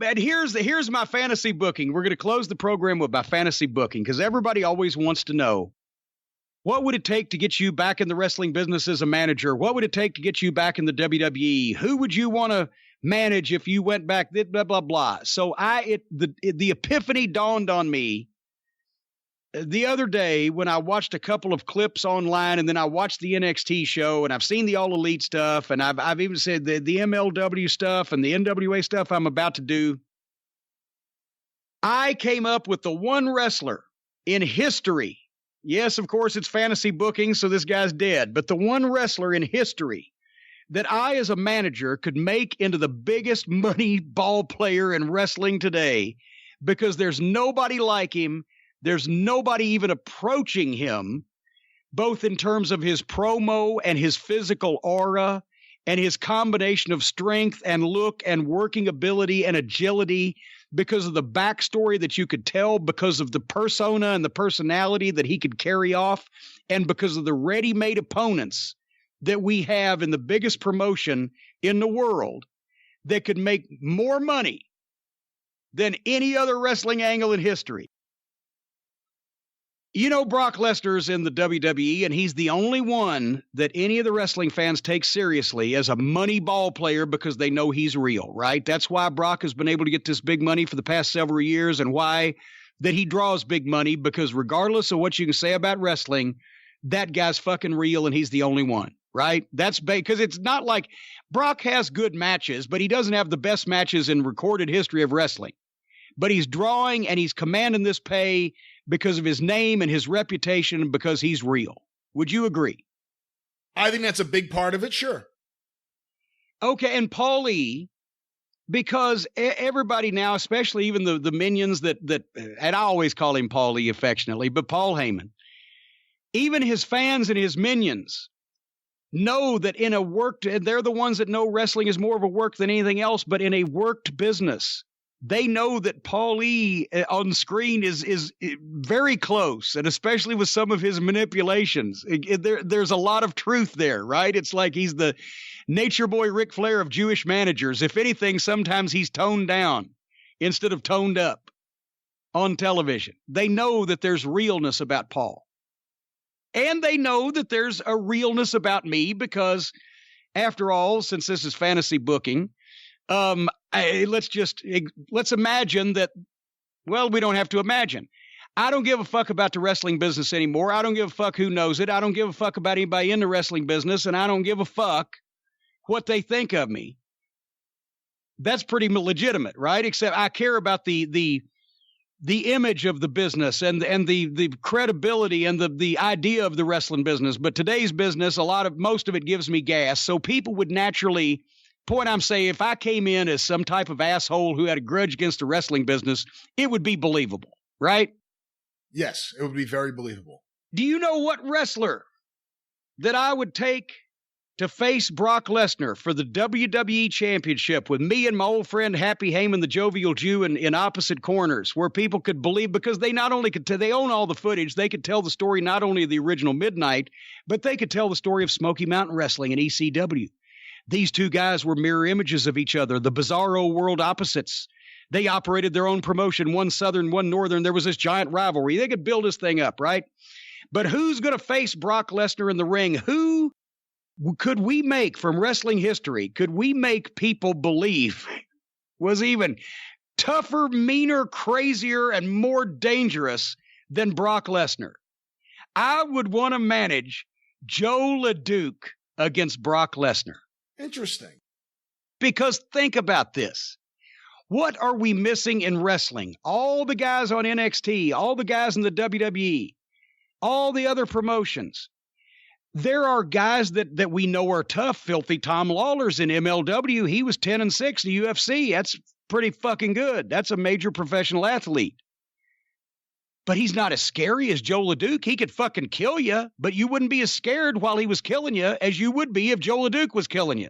And here's my fantasy booking. We're going to close the program with my fantasy booking because everybody always wants to know, what would it take to get you back in the wrestling business as a manager? What would it take to get you back in the WWE? Who would you want to manage if you went back? Blah, blah, blah. So the epiphany dawned on me the other day when I watched a couple of clips online, and then I watched the NXT show, and I've seen the All Elite stuff, and I've even said the MLW stuff and the NWA stuff I'm about to do. I came up with the one wrestler in history. Yes, of course, it's fantasy booking, so this guy's dead. But the one wrestler in history that I, as a manager, could make into the biggest money ball player in wrestling today, because there's nobody like him. There's nobody even approaching him, both in terms of his promo and his physical aura and his combination of strength and look and working ability and agility, because of the backstory that you could tell, because of the persona and the personality that he could carry off, and because of the ready-made opponents that we have in the biggest promotion in the world that could make more money than any other wrestling angle in history. You know, Brock Lesnar's in the WWE, and he's the only one that any of the wrestling fans take seriously as a money ball player, because they know he's real, right? That's why Brock has been able to get this big money for the past several years, and why that he draws big money, because regardless of what you can say about wrestling, that guy's fucking real, and he's the only one, right? That's because it's not like Brock has good matches, but he doesn't have the best matches in recorded history of wrestling. But he's drawing and he's commanding this pay because of his name and his reputation, and because he's real. Would you agree? I think that's a big part of it, sure. Okay, and Paulie, because everybody now, especially even the minions that, and I always call him Paulie affectionately, but Paul Heyman, even his fans and his minions know that in a worked, and they're the ones that know wrestling is more of a work than anything else, but in a worked business, they know that Paulie on screen is very close, and especially with some of his manipulations, there's a lot of truth there, right? It's like he's the nature boy Ric Flair of Jewish managers. If anything, sometimes he's toned down instead of toned up on television. They know that there's realness about Paul. And they know that there's a realness about me, because, after all, since this is fantasy booking, let's imagine that, well, we don't have to imagine. I don't give a fuck about the wrestling business anymore. I don't give a fuck who knows it. I don't give a fuck about anybody in the wrestling business, and I don't give a fuck what they think of me. That's pretty legitimate, right? Except I care about the image of the business and the credibility and the idea of the wrestling business. But today's business, most of it gives me gas. So people would naturally, point I'm saying, if I came in as some type of asshole who had a grudge against the wrestling business, it would be believable, right? Yes, it would be very believable. Do you know what wrestler that I would take to face Brock Lesnar for the WWE Championship, with me and my old friend Happy Heyman, the Jovial Jew, in opposite corners, where people could believe, because they not only they own all the footage, they could tell the story not only of the original Midnight, but they could tell the story of Smoky Mountain Wrestling and ECW. These two guys were mirror images of each other, the bizarro world opposites. They operated their own promotion, one Southern, one Northern. There was this giant rivalry. They could build this thing up, right? But who's going to face Brock Lesnar in the ring? Who could we make from wrestling history? Could we make people believe was even tougher, meaner, crazier, and more dangerous than Brock Lesnar? I would want to manage Joe LeDuc against Brock Lesnar. Interesting. Because think about this. What are we missing in wrestling? All the guys on NXT, all the guys in the WWE, all the other promotions. There are guys that we know are tough. Filthy Tom Lawler's in MLW. He was 10-6 in UFC. That's pretty fucking good. That's a major professional athlete. But he's not as scary as Joe LeDuc. He could fucking kill you, but you wouldn't be as scared while he was killing you as you would be if Joe LeDuc was killing you.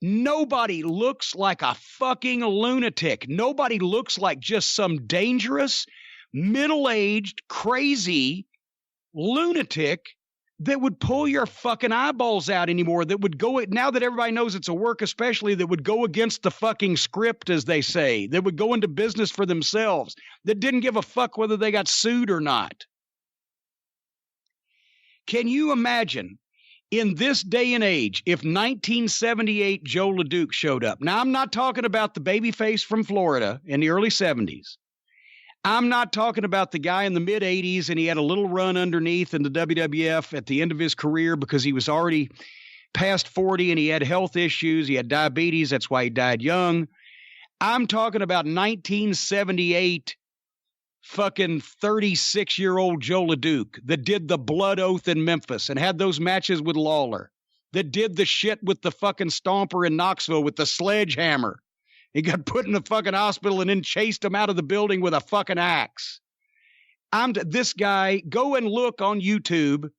Nobody looks like a fucking lunatic. Nobody looks like just some dangerous, middle-aged, crazy lunatic that would pull your fucking eyeballs out anymore, that would go, now that everybody knows it's a work especially, that would go against the fucking script, as they say, that would go into business for themselves, that didn't give a fuck whether they got sued or not. Can you imagine in this day and age if 1978 Joe LeDuc showed up? Now, I'm not talking about the babyface from Florida in the early 70s. I'm not talking about the guy in the mid-'80s and he had a little run underneath in the WWF at the end of his career because he was already past 40 and he had health issues. He had diabetes. That's why he died young. I'm talking about 1978 fucking 36-year-old Joe LeDuc that did the blood oath in Memphis and had those matches with Lawler, that did the shit with the fucking Stomper in Knoxville with the sledgehammer. He got put in the fucking hospital and then chased him out of the building with a fucking axe. This guy, go and look on YouTube.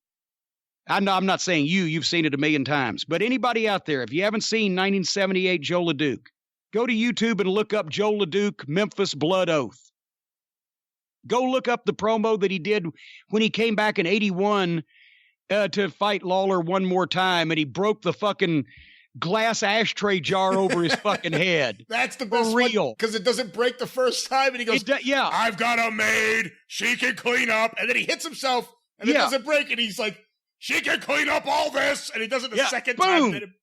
I know I'm not saying you've seen it a million times, but anybody out there, if you haven't seen 1978 Joe LeDuc, go to YouTube and look up Joe LeDuc Memphis Blood Oath. Go look up the promo that he did when he came back in 81 to fight Lawler one more time, and he broke the fucking glass ashtray jar over his fucking head. That's the best real, because it doesn't break the first time, and he goes, yeah, I've got a maid, she can clean up, and then he hits himself, and it doesn't break, and he's like, she can clean up all this, and he does it the second boom. time.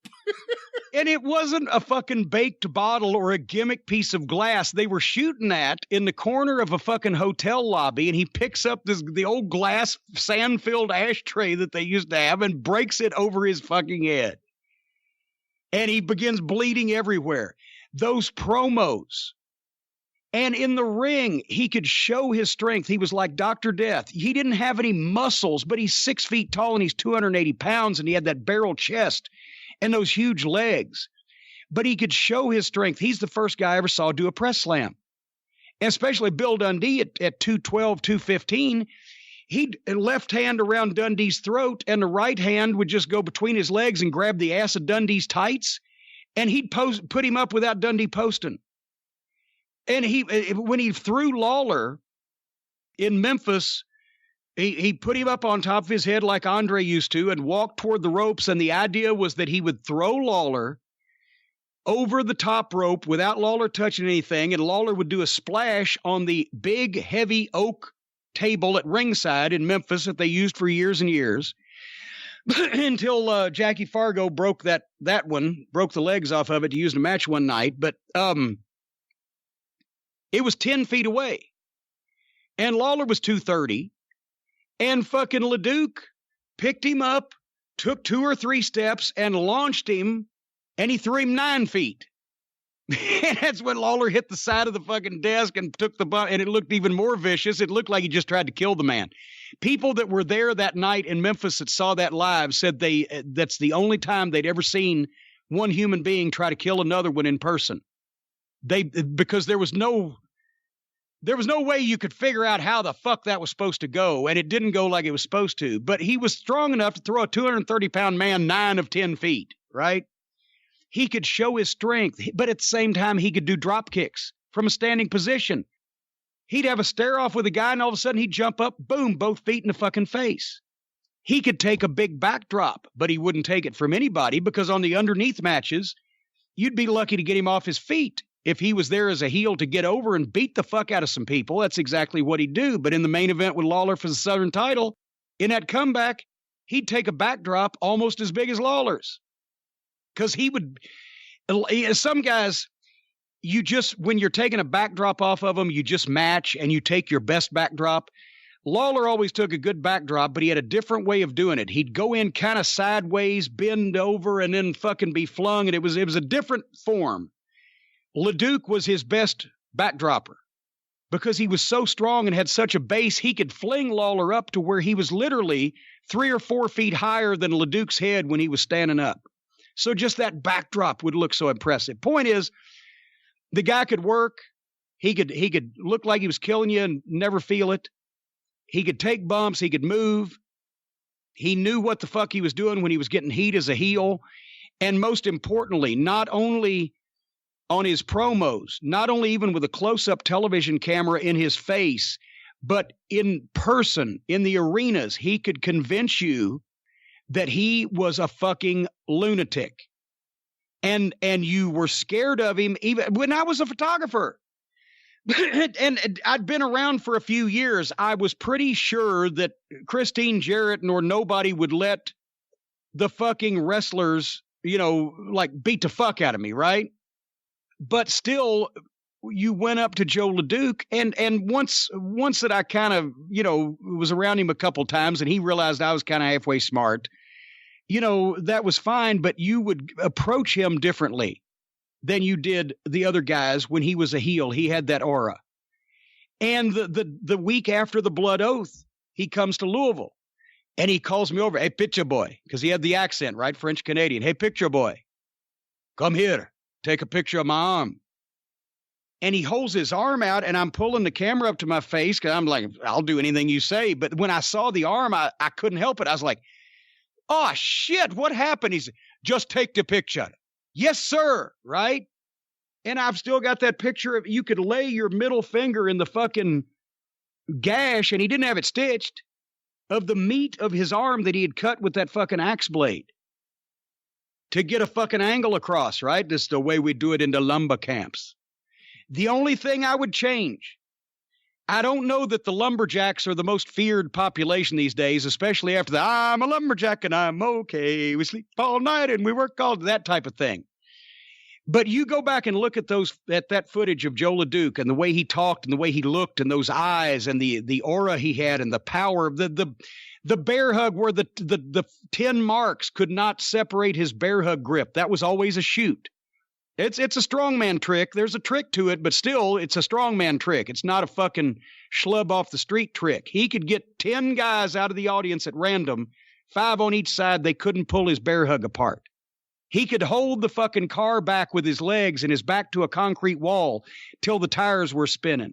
And it wasn't a fucking baked bottle or a gimmick piece of glass they were shooting at in the corner of a fucking hotel lobby, and he picks up the old glass sand-filled ashtray that they used to have and breaks it over his fucking head. And he begins bleeding everywhere. Those promos. And in the ring, he could show his strength. He was like Dr. Death. He didn't have any muscles, but he's 6 feet tall and he's 280 pounds, and he had that barrel chest and those huge legs. But he could show his strength. He's the first guy I ever saw do a press slam. And especially Bill Dundee at 212, 215. He'd left hand around Dundee's throat, and the right hand would just go between his legs and grab the ass of Dundee's tights, and he'd put him up without Dundee posting. And when he threw Lawler in Memphis, he put him up on top of his head like Andre used to and walked toward the ropes, and the idea was that he would throw Lawler over the top rope without Lawler touching anything, and Lawler would do a splash on the big, heavy oak table at ringside in Memphis that they used for years and years until Jackie Fargo broke the legs off of it to use in a match one night. But it was 10 feet away, and Lawler was 230, and fucking LeDuc picked him up, took 2 or 3 steps and launched him, and he threw him 9 feet. And that's when Lawler hit the side of the fucking desk and took the bump, and it looked even more vicious. It looked like he just tried to kill the man. People that were there that night in Memphis that saw that live said that's the only time they'd ever seen one human being try to kill another one in person. Because there was no way you could figure out how the fuck that was supposed to go, and it didn't go like it was supposed to. But he was strong enough to throw a 230-pound man 9 of 10 feet, right? He could show his strength, but at the same time, he could do drop kicks from a standing position. He'd have a stare-off with a guy, and all of a sudden, he'd jump up, boom, both feet in the fucking face. He could take a big backdrop, but he wouldn't take it from anybody because on the underneath matches, you'd be lucky to get him off his feet. If he was there as a heel to get over and beat the fuck out of some people, that's exactly what he'd do. But in the main event with Lawler for the Southern title, in that comeback, he'd take a backdrop almost as big as Lawler's. Because he would, some guys, when you're taking a backdrop off of them, you just match and you take your best backdrop. Lawler always took a good backdrop, but he had a different way of doing it. He'd go in kind of sideways, bend over, and then fucking be flung, and it was a different form. LeDuc was his best backdropper because he was so strong and had such a base, he could fling Lawler up to where he was literally 3 or 4 feet higher than LeDuc's head when he was standing up. So just that backdrop would look so impressive. Point is, the guy could work. He could look like he was killing you and never feel it. He could take bumps. He could move. He knew what the fuck he was doing when he was getting heat as a heel. And most importantly, not only on his promos, not only even with a close-up television camera in his face, but in person, in the arenas, he could convince you that he was a fucking lunatic. And you were scared of him even when I was a photographer. And I'd been around for a few years. I was pretty sure that Christine Jarrett nor nobody would let the fucking wrestlers, like beat the fuck out of me, right? But still, you went up to Joe LeDuc, and once that I kind of, was around him a couple times and he realized I was kind of halfway smart, that was fine, but you would approach him differently than you did the other guys when he was a heel. He had that aura. And the week after the Blood Oath, he comes to Louisville and he calls me over. Hey, picture boy, because he had the accent, right? French Canadian. Hey, picture boy, come here. Take a picture of my arm. And he holds his arm out and I'm pulling the camera up to my face because I'm like, I'll do anything you say. But when I saw the arm, I couldn't help it. I was like, oh, shit, what happened? He's just take the picture. Yes, sir. Right. And I've still got that picture of you could lay your middle finger in the fucking gash and he didn't have it stitched of the meat of his arm that he had cut with that fucking axe blade to get a fucking angle across. Right. This is the way we do it in the lumber camps. The only thing I would change, I don't know that the lumberjacks are the most feared population these days, especially after I'm a lumberjack and I'm okay. We sleep all night and we work all that type of thing. But you go back and look at that footage of Joe LeDuc and the way he talked and the way he looked and those eyes and the aura he had and the power of the bear hug where the 10 marks could not separate his bear hug grip. That was always a shoot. It's a strongman trick. There's a trick to it, but still, it's a strongman trick. It's not a fucking schlub off the street trick. He could get 10 guys out of the audience at random, 5 on each side. They couldn't pull his bear hug apart. He could hold the fucking car back with his legs and his back to a concrete wall till the tires were spinning.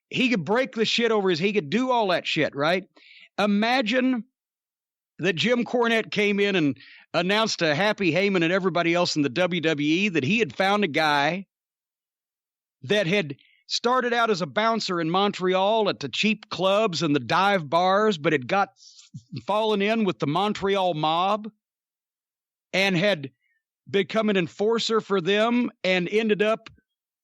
He could break the shit over he could do all that shit, right? Imagine that Jim Cornette came in and announced to Happy Heyman and everybody else in the WWE that he had found a guy that had started out as a bouncer in Montreal at the cheap clubs and the dive bars, but had got fallen in with the Montreal mob and had become an enforcer for them and ended up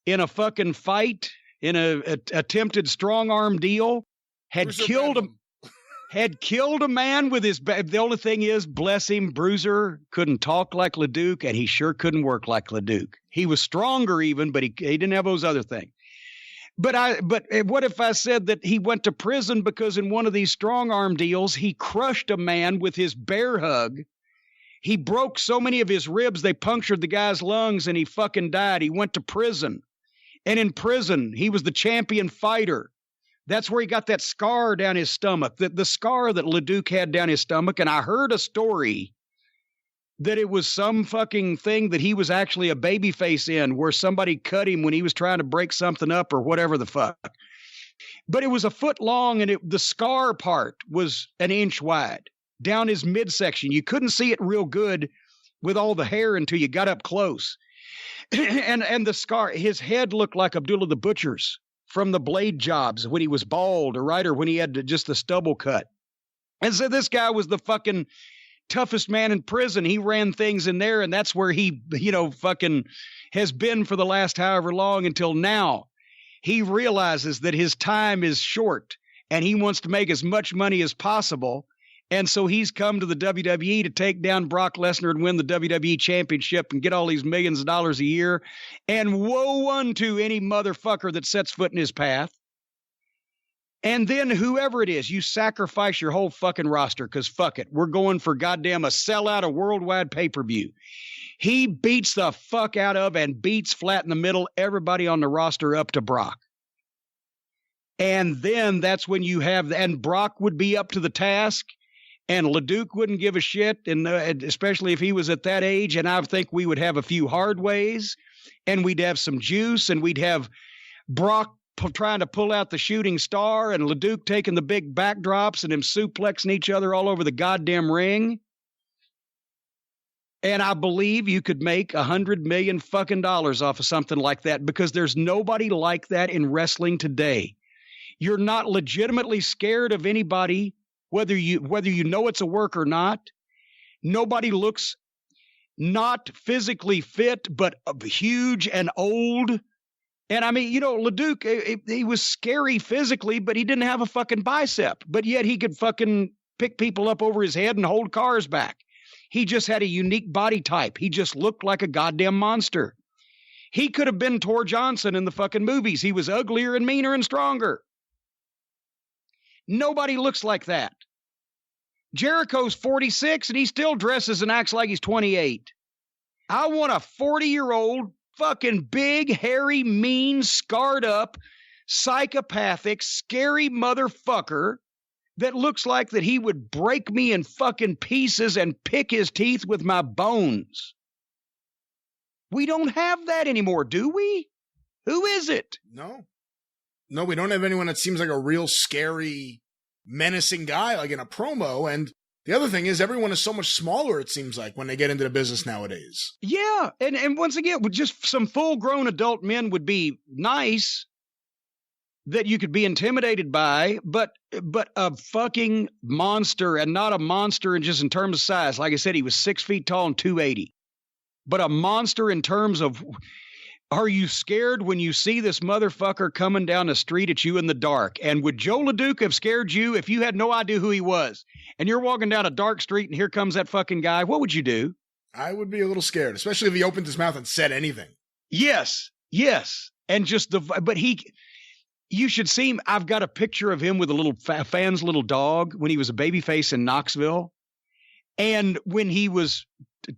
in a fucking fight in a attempted strong arm deal, had killed a man with his the only thing is, bless him, Bruiser couldn't talk like LeDuc and he sure couldn't work like LeDuc. He was stronger even, but he didn't have those other things. But what if I said that he went to prison because in one of these strong arm deals he crushed a man with his bear hug. He broke so many of his ribs they punctured the guy's lungs and he fucking died. He went to prison. And in prison, he was the champion fighter. That's where he got that scar down his stomach, the scar that LeDuc had down his stomach. And I heard a story that it was some fucking thing that he was actually a babyface in where somebody cut him when he was trying to break something up or whatever the fuck. But it was a foot long and the scar part was an inch wide down his midsection. You couldn't see it real good with all the hair until you got up close. And the scar, his head looked like Abdullah the Butcher's from the blade jobs when he was bald, or when he had just the stubble cut. And so this guy was the fucking toughest man in prison. He ran things in there, and that's where he, fucking has been for the last however long until now. He realizes that his time is short, and he wants to make as much money as possible. And so he's come to the WWE to take down Brock Lesnar and win the WWE championship and get all these millions of dollars a year. And woe unto any motherfucker that sets foot in his path. And then whoever it is, you sacrifice your whole fucking roster because fuck it. We're going for goddamn a sellout, a worldwide pay-per-view. He beats the fuck out of and beats flat in the middle everybody on the roster up to Brock. And then that's when you have, and Brock would be up to the task. And LeDuc wouldn't give a shit, and especially if he was at that age. And I think we would have a few hard ways, and we'd have some juice, and we'd have Brock trying to pull out the shooting star, and LeDuc taking the big backdrops and him suplexing each other all over the goddamn ring. And I believe you could make $100 million fucking dollars off of something like that because there's nobody like that in wrestling today. You're not legitimately scared of anybody. Whether you know it's a work or not, Nobody looks not physically fit, but huge and old. And I mean, LeDuc, he was scary physically, but he didn't have a fucking bicep. But yet he could fucking pick people up over his head and hold cars back. He just had a unique body type. He just looked like a goddamn monster. He could have been Tor Johnson in the fucking movies. He was uglier and meaner and stronger. Nobody looks like that. Jericho's 46 and he still dresses and acts like he's 28. I want a 40-year-old fucking big, hairy, mean, scarred up, psychopathic, scary motherfucker that looks like that he would break me in fucking pieces and pick his teeth with my bones. We don't have that anymore, do we? Who is it? No, we don't have anyone that seems like a real scary, menacing guy like in a promo. And the other thing is everyone is so much smaller, it seems like, when they get into the business nowadays. Yeah, and once again, with just some full-grown adult men would be nice that you could be intimidated by, but a fucking monster, and not a monster just in terms of size. Like I said, he was 6 feet tall and 280. But a monster in terms of, are you scared when you see this motherfucker coming down the street at you in the dark? And would Joe LeDuc have scared you if you had no idea who he was? And you're walking down a dark street and here comes that fucking guy. What would you do? I would be a little scared, especially if he opened his mouth and said anything. Yes. And just you should see him. I've got a picture of him with a little fan's little dog when he was a babyface in Knoxville. And when he was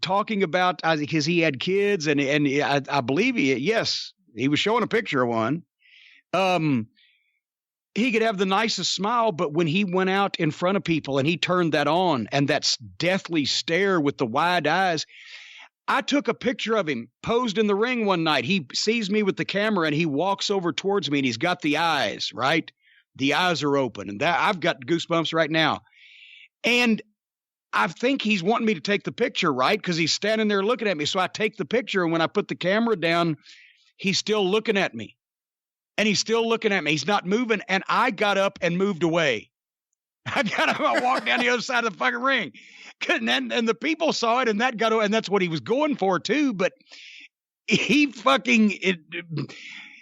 talking about, because he had kids and I believe he was showing a picture of one. He could have the nicest smile, but when he went out in front of people and he turned that on and that deathly stare with the wide eyes, I took a picture of him posed in the ring one night. He sees me with the camera and he walks over towards me and he's got the eyes, right? The eyes are open and that I've got goosebumps right now. And I think he's wanting me to take the picture, right? Because he's standing there looking at me. So I take the picture and when I put the camera down, he's still looking at me. And he's still looking at me. He's not moving. And I got up and moved away. I walked down the other side of the fucking ring. And the people saw it and and that's what he was going for too. But he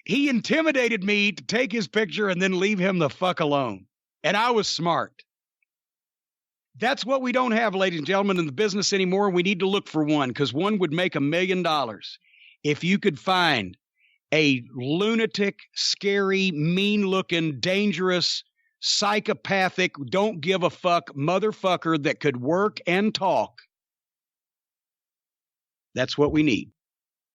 intimidated me to take his picture and then leave him the fuck alone. And I was smart. That's what we don't have, ladies and gentlemen, in the business anymore. We need to look for one because one would make $1 million if you could find a lunatic, scary, mean-looking, dangerous, psychopathic, don't give a fuck motherfucker that could work and talk. That's what we need.